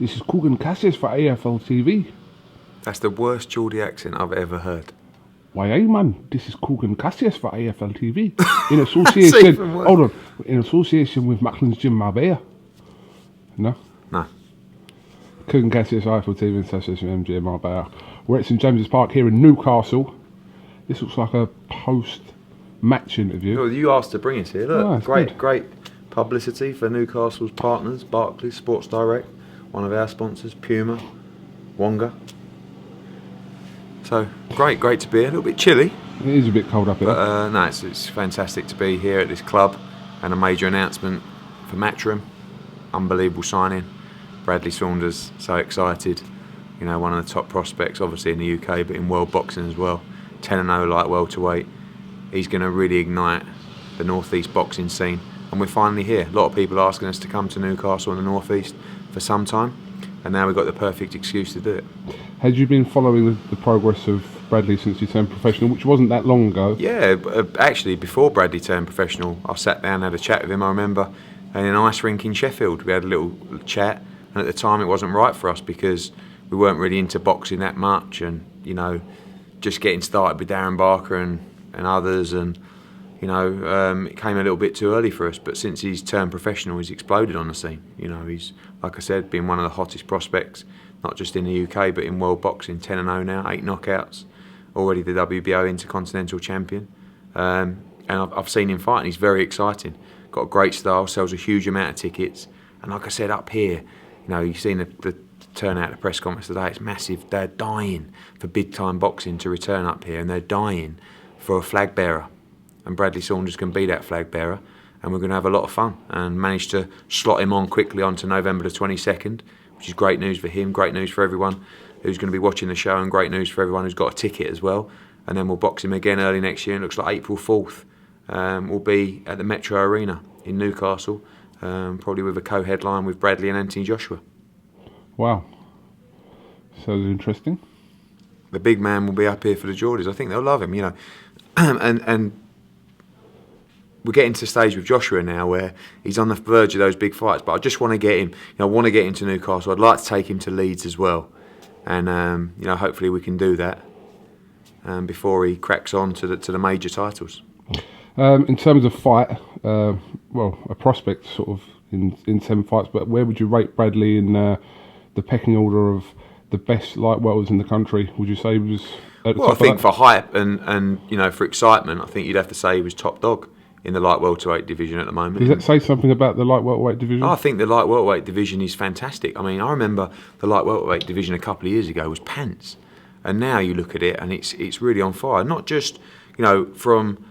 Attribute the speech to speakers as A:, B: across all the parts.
A: This is Kugan Cassius for AFL TV.
B: That's the worst Geordie accent I've ever heard.
A: Why, hey man, this is Kugan Cassius for AFL TV. In association, hold on, in association with Macklin's Gym Marbella. No?
B: No.
A: Kugan Cassius, AFL TV, in association with MG Marbella. We're at St James's Park here in Newcastle. This looks like a post-match interview.
B: Well, you asked to bring us here. Look,
A: good.
B: great publicity for Newcastle's partners, Barclays, Sports Direct, one of our sponsors, Puma, Wonga. So, great to be here. A little bit chilly.
A: It is a bit cold up here.
B: But no, it's fantastic to be here at this club, and a major announcement for Matchroom. Unbelievable signing. Bradley Saunders, so excited. You know, one of the top prospects, obviously in the UK, but in world boxing as well. 10-0 light welterweight. He's going to really ignite the North East boxing scene, and we're finally here. A lot of people asking us to come to Newcastle in the North East for some time, and now we've got the perfect excuse to do it.
A: Had you been following the progress of Bradley since he turned professional, which wasn't that long ago?
B: Yeah, actually, before Bradley turned professional, I sat down and had a chat with him, I remember, in an ice rink in Sheffield. We had a little chat, and at the time it wasn't right for us because we weren't really into boxing that much, and, you know, just getting started with Darren Barker and others, and, you know, it came a little bit too early for us. But since he's turned professional, he's exploded on the scene. You know, he's, like I said, been one of the hottest prospects, not just in the UK, but in world boxing. 10-0 now, 8 knockouts, already the WBO Intercontinental Champion. And I've seen him fight, and he's very exciting. Got a great style, sells a huge amount of tickets. And like I said, up here, you know, you've seen the turnout at the press conference today, it's massive. They're dying for big-time boxing to return up here, and they're dying for a flag bearer. And Bradley Saunders can be that flag bearer, and we're going to have a lot of fun, and managed to slot him on quickly onto November the 22nd, which is great news for him, great news for everyone who's going to be watching the show, and great news for everyone who's got a ticket as well. And then we'll box him again early next year, and it looks like April 4th we'll be at the Metro Arena in Newcastle, probably with a co-headline with Bradley and Anthony Joshua.
A: Wow. Sounds interesting.
B: The big man will be up here for the Geordies. I think they'll love him, you know. and we're getting to the stage with Joshua now where he's on the verge of those big fights, but I just want to get him, you know, I want to get him to Newcastle. I'd like to take him to Leeds as well. And, you know, hopefully we can do that before he cracks on to the major titles.
A: In terms of fight, well, a prospect sort of in 7 fights, but where would you rate Bradley in the pecking order of the best light welters in the country? Would you say he was at the top
B: I think
A: of that?
B: for hype and you know, for excitement, I think you'd have to say he was top dog in the light welterweight division at the moment.
A: Does that say something about the light welterweight division?
B: I think the light welterweight division is fantastic. I mean, I remember the light welterweight division a couple of years ago was pants, and now you look at it and it's really on fire. Not just, you know, from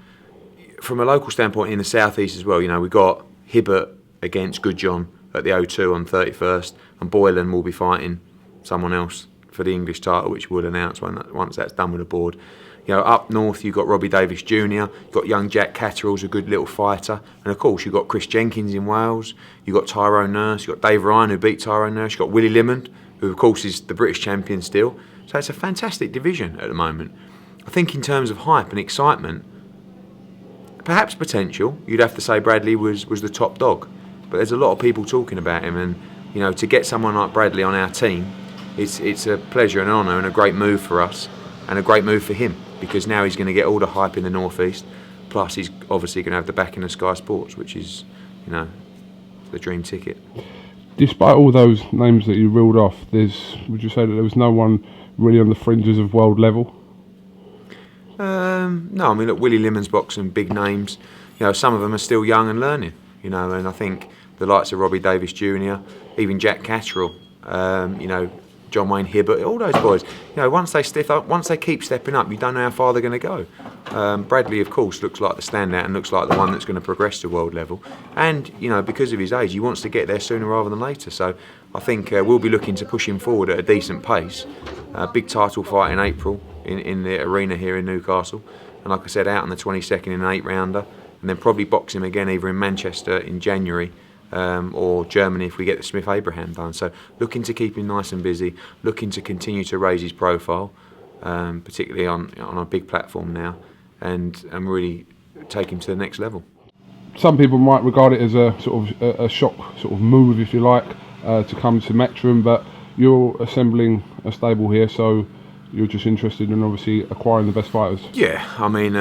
B: a local standpoint in the southeast as well. You know, we got Hibbert against Goodjohn at the O2 on 31st, and Boylan will be fighting someone else for the English title, which we'll announce once that's done with the board. You know, up north you've got Robbie Davis Jr., you've got young Jack Catterall's a good little fighter, and of course you've got Chris Jenkins in Wales, you've got Tyrone Nurse, you've got Dave Ryan who beat Tyrone Nurse, you've got Willie Limond, who of course is the British champion still. So it's a fantastic division at the moment. I think in terms of hype and excitement, perhaps potential, you'd have to say Bradley was the top dog. But there's a lot of people talking about him, and, you know, to get someone like Bradley on our team, it's a pleasure and an honour and a great move for us, and a great move for him, because now he's going to get all the hype in the North East, plus he's obviously going to have the backing of Sky Sports, which is, you know, the dream ticket.
A: Despite all those names that you reeled off, would you say that there was no one really on the fringes of world level?
B: No, I mean, look, Willie Limond's boxing big names. You know, some of them are still young and learning, you know, and I think the likes of Robbie Davis Jr., even Jack Catterall, you know, John Wayne Hibbert, all those boys, you know, once they keep stepping up, you don't know how far they're going to go. Bradley, of course, looks like the standout and looks like the one that's going to progress to world level. And, you know, because of his age, he wants to get there sooner rather than later. So I think we'll be looking to push him forward at a decent pace. Big title fight in April in the arena here in Newcastle. And like I said, out on the 22nd in an 8-rounder. And then probably box him again either in Manchester in January or Germany if we get the Smith-Abraham done. So looking to keep him nice and busy, looking to continue to raise his profile, particularly on a big platform now, and really take him to the next level.
A: Some people might regard it as a sort of a shock sort of move, if you like. to come to Matchroom, but you're assembling a stable here, so you're just interested in obviously acquiring the best fighters.
B: Yeah, I mean,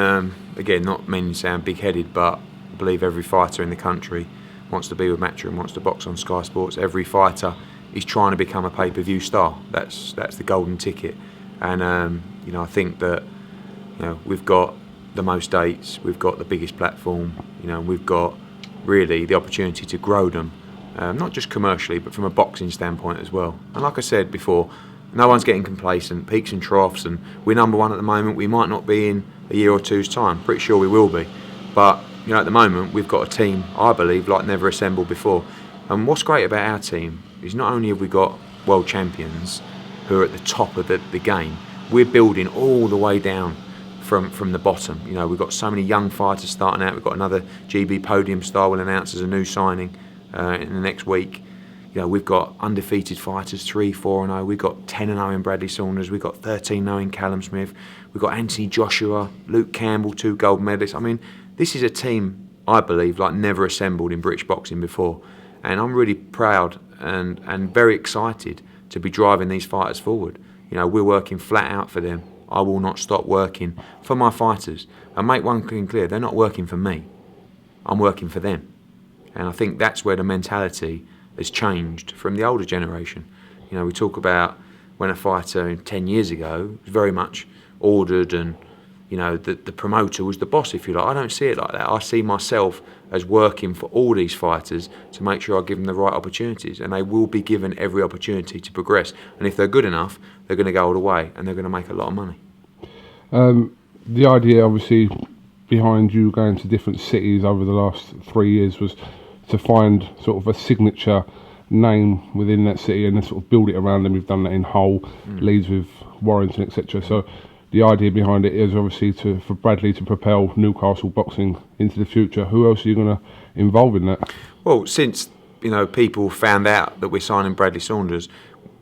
B: again, not meaning to sound big-headed, but I believe every fighter in the country wants to be with Matchroom, wants to box on Sky Sports. Every fighter is trying to become a pay-per-view star. That's the golden ticket. And I think that we've got the most dates, we've got the biggest platform, we've got really the opportunity to grow them, not just commercially, but from a boxing standpoint as well. And like I said before, no one's getting complacent, peaks and troughs, and we're number one at the moment. We might not be in a year or two's time. Pretty sure we will be. But, at the moment, we've got a team, I believe, like never assembled before. And what's great about our team is not only have we got world champions who are at the top of the game, we're building all the way down from the bottom. We've got so many young fighters starting out. We've got another GB podium star will announce as a new signing in the next week. We've got undefeated fighters, 3-4-0. We've got 10-0 in Bradley Saunders. We've got 13-0 in Callum Smith. We've got Anthony Joshua, Luke Campbell, 2 gold medalists. I mean, this is a team, I believe, like never assembled in British boxing before. And I'm really proud and very excited to be driving these fighters forward. We're working flat out for them. I will not stop working for my fighters. And make one thing clear, they're not working for me. I'm working for them. And I think that's where the mentality has changed from the older generation. We talk about when a fighter 10 years ago was very much ordered and, the promoter was the boss, if you like. I don't see it like that. I see myself as working for all these fighters to make sure I give them the right opportunities, and they will be given every opportunity to progress. And if they're good enough, they're going to go all the way and they're going to make a lot of money.
A: The idea, obviously, behind you going to different cities over the last 3 years was to find sort of a signature name within that city and then sort of build it around them. We've done that in Hull, Leeds with Warrington, etc. So the idea behind it is obviously for Bradley to propel Newcastle boxing into the future. Who else are you going to involve in that?
B: Well, since people found out that we're signing Bradley Saunders,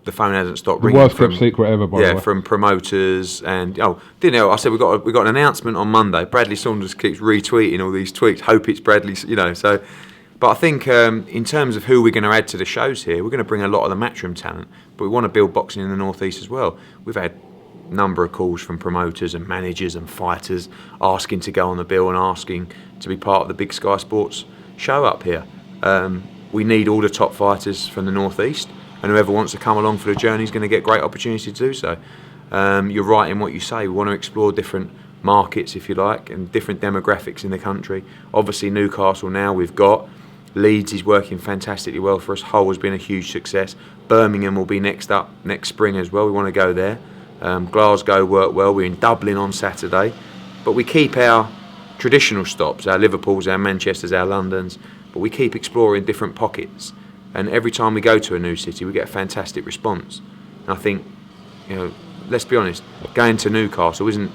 B: the phone hasn't stopped ringing.
A: The worst kept secret ever, by the way.
B: From promoters and I said we got an announcement on Monday. Bradley Saunders keeps retweeting all these tweets. Hope it's Bradley, so. But I think in terms of who we're going to add to the shows here, we're going to bring a lot of the Matchroom talent, but we want to build boxing in the North East as well. We've had a number of calls from promoters and managers and fighters asking to go on the bill and asking to be part of the big Sky Sports show up here. We need all the top fighters from the North East, and whoever wants to come along for the journey is going to get great opportunity to do so. You're right in what you say. We want to explore different markets, if you like, and different demographics in the country. Obviously, Newcastle now we've got. Leeds is working fantastically well for us. Hull has been a huge success. Birmingham will be next up next spring as well. We want to go there. Glasgow worked well. We're in Dublin on Saturday. But we keep our traditional stops, our Liverpools, our Manchesters, our Londons, but we keep exploring different pockets. And every time we go to a new city, we get a fantastic response. And I think, let's be honest, going to Newcastle isn't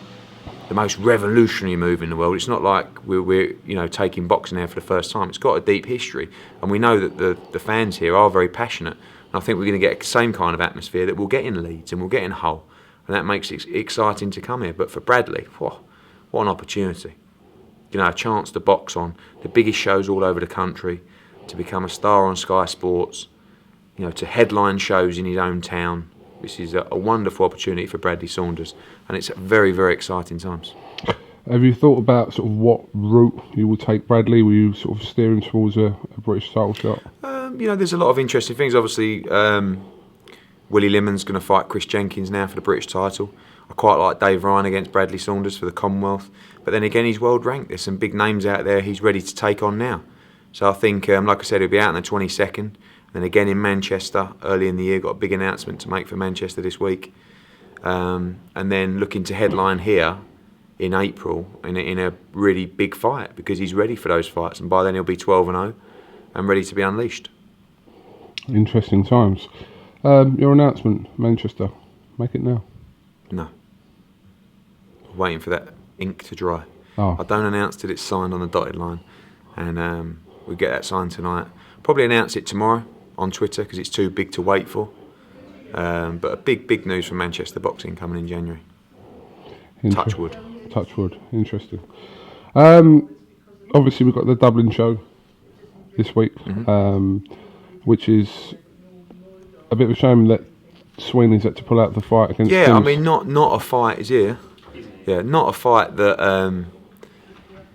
B: the most revolutionary move in the world. It's not like we're taking boxing there for the first time. It's got a deep history, and we know that the fans here are very passionate. And I think we're going to get the same kind of atmosphere that we'll get in Leeds and we'll get in Hull, and that makes it exciting to come here. But for Bradley, what an opportunity! A chance to box on the biggest shows all over the country, to become a star on Sky Sports, to headline shows in his own town. This is a wonderful opportunity for Bradley Saunders, and it's very, very exciting times.
A: Have you thought about sort of what route you will take Bradley? Were you sort of steering towards a British title shot?
B: There's a lot of interesting things. Obviously, Willie Lemon's going to fight Chris Jenkins now for the British title. I quite like Dave Ryan against Bradley Saunders for the Commonwealth. But then again, he's world ranked. There's some big names out there he's ready to take on now. So I think, like I said, he'll be out on the 22nd. Then again in Manchester early in the year, got a big announcement to make for Manchester this week. And then looking to headline here in April in a really big fight, because he's ready for those fights. And by then he'll be 12-0 and ready to be unleashed.
A: Interesting times. Your announcement, Manchester, make it now.
B: No. Waiting for that ink to dry.
A: Oh.
B: I don't announce till it's signed on the dotted line. And we get that signed tonight. Probably announce it tomorrow on Twitter because it's too big to wait for. But a big news from Manchester boxing coming in January. Touch wood.
A: Interesting. Obviously, we've got the Dublin show this week, which is a bit of a shame that Sweeney's had to pull out the fight against.
B: Yeah,
A: Timms.
B: I mean, not a fight is here. Yeah, not a fight that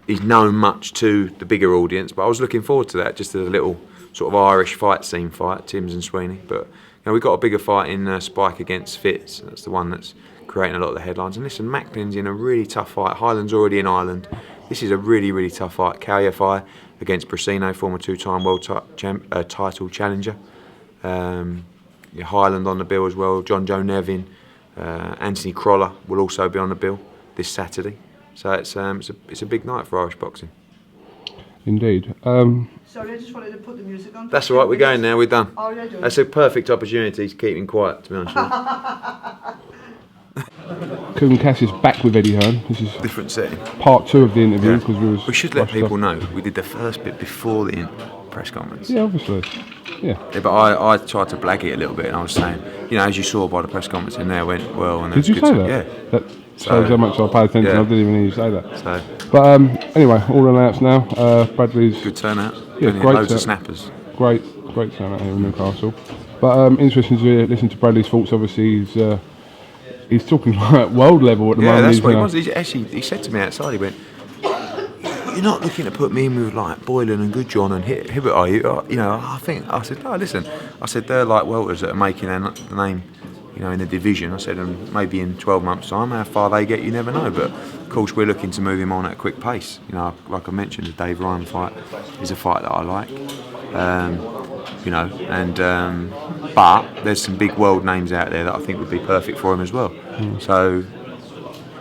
B: is known much to the bigger audience. But I was looking forward to that, just as a little sort of Irish fight scene fight, Timms and Sweeney. But we got a bigger fight in Spike against Fitz. That's the one that's creating a lot of the headlines. And listen, Macklin's in a really tough fight. Highland's already in Ireland. This is a really, really tough fight. Caliafai against Brasino, former two-time world title challenger. Highland on the bill as well. John Joe Nevin, Anthony Crolla will also be on the bill this Saturday. So it's a big night for Irish boxing.
A: Indeed.
C: Sorry, I just wanted to put the music on.
B: That's all right. We're going now. We're done.
C: Oh, yeah,
B: That's a perfect opportunity to keep him quiet. To be honest with you.
A: Kugan Cass is back with Eddie Hearn. This is
B: Different setting.
A: part 2 of the interview because
B: We should let people know we did the first bit before the press conference.
A: Yeah, obviously. Yeah.
B: But I tried to blag it a little bit, and I was saying, as you saw by the press conference in there, went well. And
A: Did you say that?
B: Yeah.
A: That shows how much I pay attention.
B: Yeah.
A: I didn't even hear you say that.
B: So
A: But anyway, all announced now. Bradley's
B: good turnout.
A: Yeah,
B: Brilliant.
A: great
B: Loads of
A: turn-
B: snappers.
A: great turnout here in Newcastle. But interesting to listen to Bradley's thoughts. Obviously, he's talking like world level at the
B: Yeah,
A: moment.
B: that's what
A: He's,
B: he was. He said to me outside, he went, "You're not looking to put me in with like Boylan and Goodjohn and Hibbert, are you?" I said, "No, listen." I said, "They're like welters that are making their name, in the division." I said, "And maybe in 12 months' time, how far they get, you never know." But of course, we're looking to move him on at a quick pace. Like I mentioned, the Dave Ryan fight is a fight that I like. But there's some big world names out there that I think would be perfect for him as well. So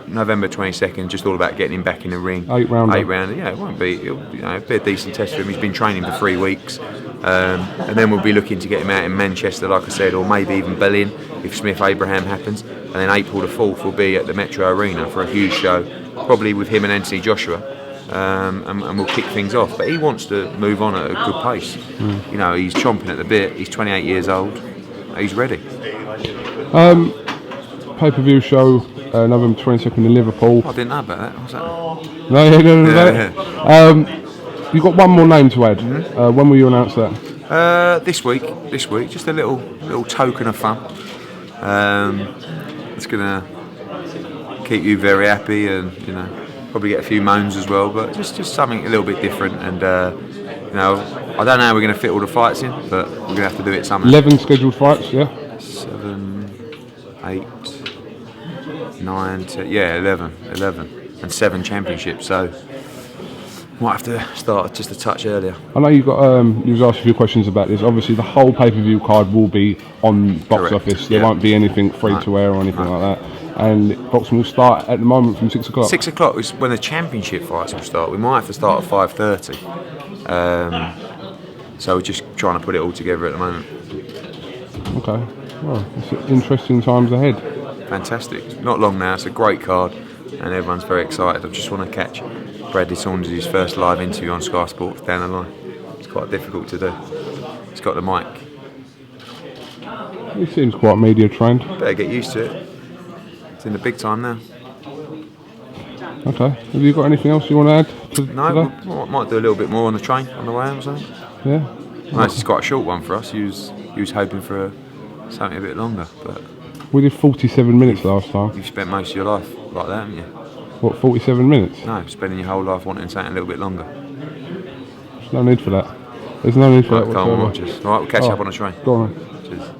B: November 22nd, just all about getting him back in the ring.
A: 8 rounder.
B: Yeah, it won't be. It'll be a decent test for him. He's been training for 3 weeks, and then we'll be looking to get him out in Manchester, like I said, or maybe even Berlin if Smith Abraham happens. And then April the 4th will be at the Metro Arena for a huge show, probably with him and Anthony Joshua. And we'll kick things off. But he wants to move on at a good pace. He's chomping at the bit. He's 28 years old. He's ready.
A: pay-per-view show November 22nd in Liverpool.
B: I didn't know about that. What's that?
A: No, you don't know that? You've got one more name to add. When will you announce that?
B: This week, just a little token of fun. It's gonna keep you very happy, and probably get a few moans as well. But just something a little bit different. And I don't know how we're gonna fit all the fights in, but we're gonna have to do it somehow.
A: 11 scheduled fights, yeah.
B: 7, 8, 9, 10, 11, and 7 championships. So might have to start just a touch earlier.
A: I know you was asked a few questions about this. Obviously, the whole pay-per-view card will be on Box
B: Correct.
A: Office. There
B: Yeah.
A: won't be anything free to air or anything like that. And boxing will start at the moment from 6 o'clock.
B: 6 o'clock is when the championship fights will start. We might have to start at 5:30. So we're just trying to put it all together at the moment.
A: Okay. Well, it's interesting times ahead.
B: Fantastic. Not long now. It's a great card, and everyone's very excited. I just want to catch Bradley Saunders' first live interview on Sky Sports down the line. It's quite difficult to do. He's got the mic.
A: He seems quite media trained.
B: Better get used to it. It's in the big time now.
A: Okay. Have you got anything else you want to add to
B: No,
A: today?
B: we might do a little bit more on the train on the way home or something.
A: Yeah.
B: No, this is quite a short one for us. He was hoping for something a bit longer, but
A: We did 47 minutes last time.
B: you've spent most of your life like that, haven't you?
A: What, 47 minutes?
B: No, spending your whole life wanting something a little bit longer.
A: There's no need for that. There's no need for
B: Right,
A: that
B: come on,
A: whatsoever.
B: watch us. All right, we'll catch
A: Oh,
B: up on the train.
A: Go on.
B: Cheers.